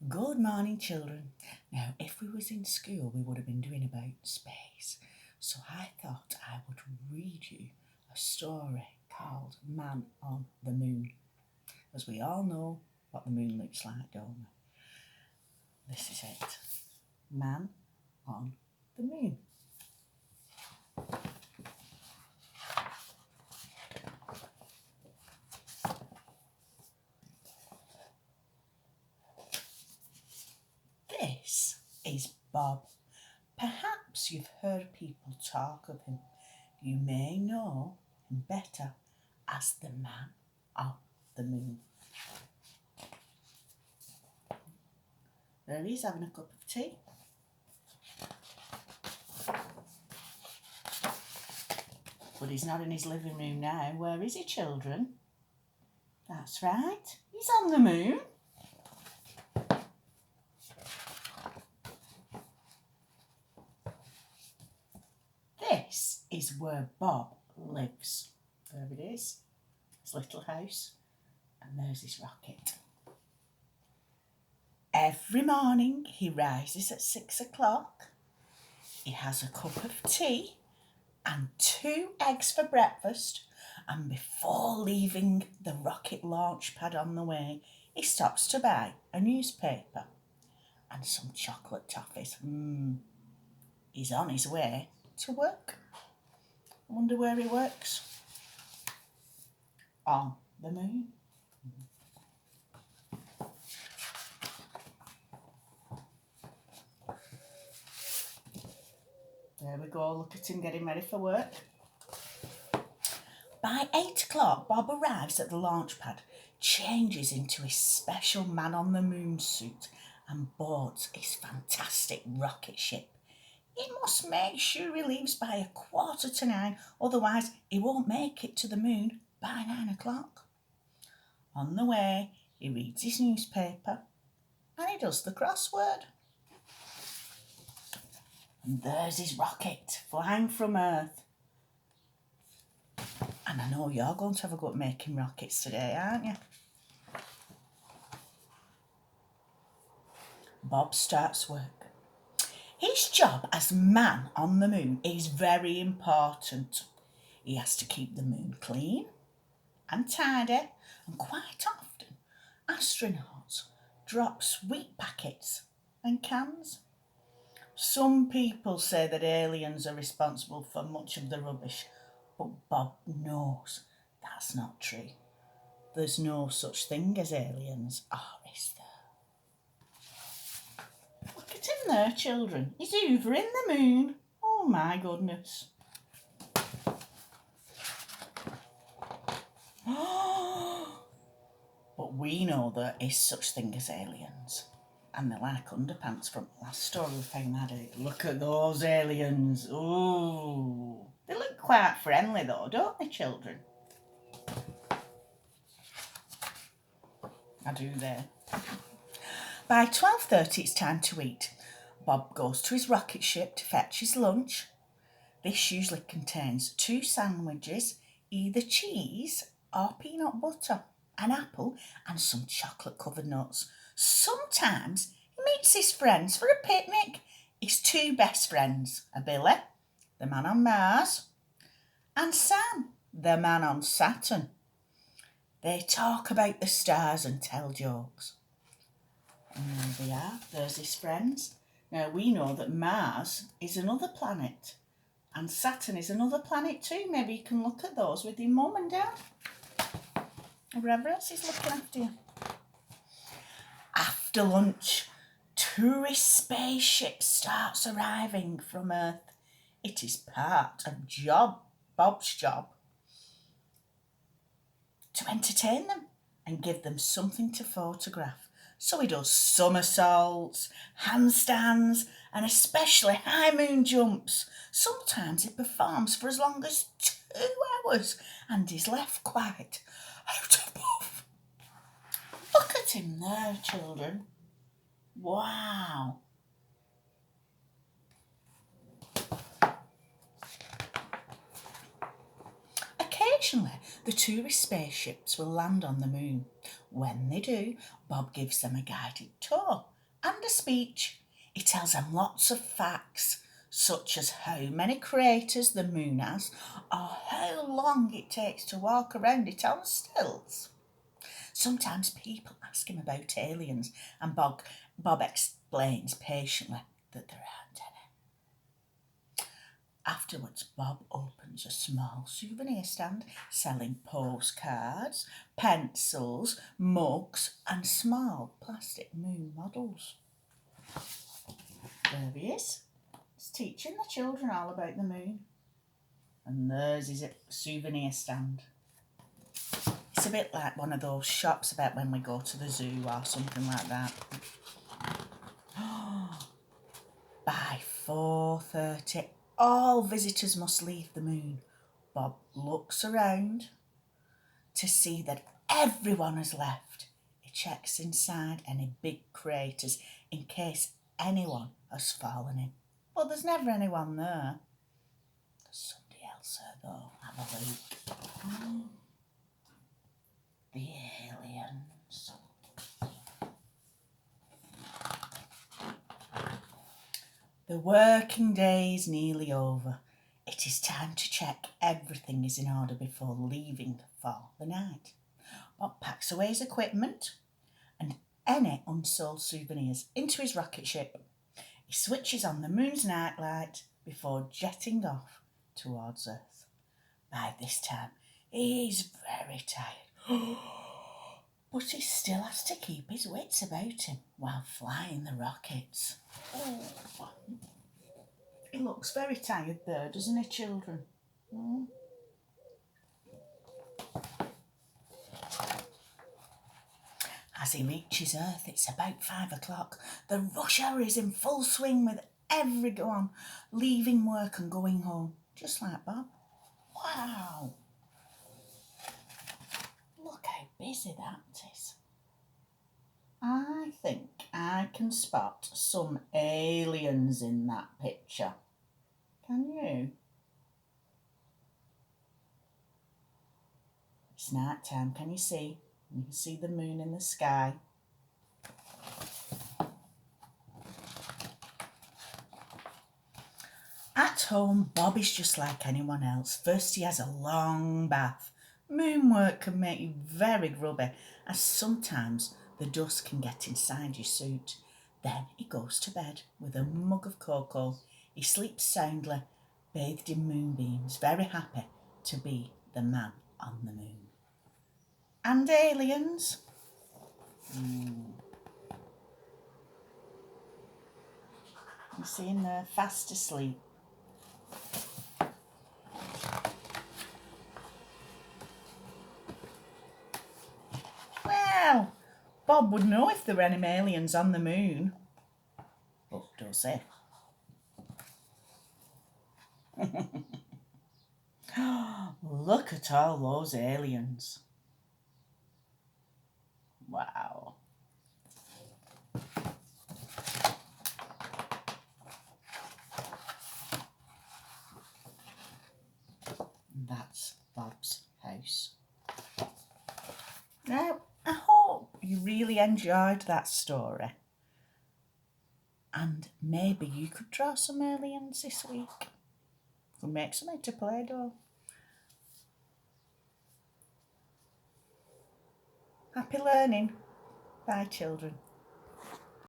Good morning, children. Now, if we was in school, we would have been doing about space. So I thought I would read you a story called Man on the Moon. As we all know what the moon looks like, don't we? This is it. Man on the Moon. This is Bob. Perhaps you've heard people talk of him. You may know him better as the Man on the Moon. There he is having a cup of tea. But he's not in his living room now. Where is he, children? That's right. He's on the moon. This is where Bob lives. There it is. His little house. And there's his rocket. Every morning he rises at 6 o'clock. He has a cup of tea and 2 eggs for breakfast. And before leaving the rocket launch pad on the way, he stops to buy a newspaper and some chocolate toffees. He's on his way to work. I wonder where he works. On the moon. There we go, look at him getting ready for work. By 8 o'clock, Bob arrives at the launch pad, changes into his special Man on the Moon suit and boards his fantastic rocket ship. He must make sure he leaves by 8:45, otherwise he won't make it to the moon by 9 o'clock. On the way, he reads his newspaper and he does the crossword. And there's his rocket flying from Earth. And I know you're going to have a go at making rockets today, aren't you? Bob starts work. His job as Man on the Moon is very important. He has to keep the moon clean and tidy, and quite often astronauts drop sweet packets and cans. Some people say that aliens are responsible for much of the rubbish, but Bob knows that's not true. There's no such thing as aliens, or is there? Look at him there, children. He's hoovering the moon. Oh my goodness. But we know there is such thing as aliens. And they're like underpants from the last story we found that out. Look at those aliens. Ooh. They look quite friendly though, don't they, children? I do there. By 12:30 it's time to eat. Bob goes to his rocket ship to fetch his lunch. This usually contains 2 sandwiches, either cheese or peanut butter, an apple and some chocolate covered nuts. Sometimes he meets his friends for a picnic. His 2 best friends are Billy, the man on Mars, and Sam, the man on Saturn. They talk about the stars and tell jokes. And there they are, there's his friends. Now we know that Mars is another planet and Saturn is another planet too. Maybe you can look at those with your mum and dad. Or whoever else is looking after you. After lunch, tourist spaceship starts arriving from Earth. It is part of Bob's job to entertain them and give them something to photograph. So he does somersaults, handstands, and especially high moon jumps. Sometimes he performs for as long as 2 hours and is left quite out of breath. Look at him there, children. Wow. Occasionally, the tourist spaceships will land on the moon. When they do, Bob gives them a guided tour and a speech. He tells them lots of facts, such as how many craters the moon has or how long it takes to walk around it on stilts. Sometimes people ask him about aliens, and Bob explains patiently that there aren't any. Afterwards, Bob opens a small souvenir stand selling postcards, pencils, mugs, and small plastic moon models. There he is. He's teaching the children all about the moon. And there's his souvenir stand. It's a bit like one of those shops about when we go to the zoo or something like that. By 4:30, all visitors must leave the moon. Bob looks around to see that everyone has left. He checks inside any big craters in case anyone has fallen in. But there's never anyone there. There's somebody else there though. Have a look. The aliens. The working day is nearly over. It is time to check everything is in order before leaving for the night. Bob packs away his equipment and any unsold souvenirs into his rocket ship. He switches on the moon's nightlight before jetting off towards Earth. By this time, he's very tired. But he still has to keep his wits about him while flying the rockets. Oh. He looks very tired there, doesn't he, children? As he reaches Earth, it's about 5 o'clock. The rush hour is in full swing with everyone leaving work and going home, just like Bob. Wow! Look how busy that is. I think I can spot some aliens in that picture. Can you? It's night time, can you see? You can see the moon in the sky. At home, Bob is just like anyone else. First, he has a long bath. Moon work can make you very grubby, as sometimes the dust can get inside your suit. Then he goes to bed with a mug of cocoa. He sleeps soundly, bathed in moonbeams, very happy to be the man on the moon. And aliens. You see him there, fast asleep. Well, Bob would know if there were any aliens on the moon. But does he? Look at all those aliens. Wow. That's Bob's house. Now, I hope you really enjoyed that story. And maybe you could draw some aliens this week. We'll make something to Play-Doh. Happy learning. Bye, children.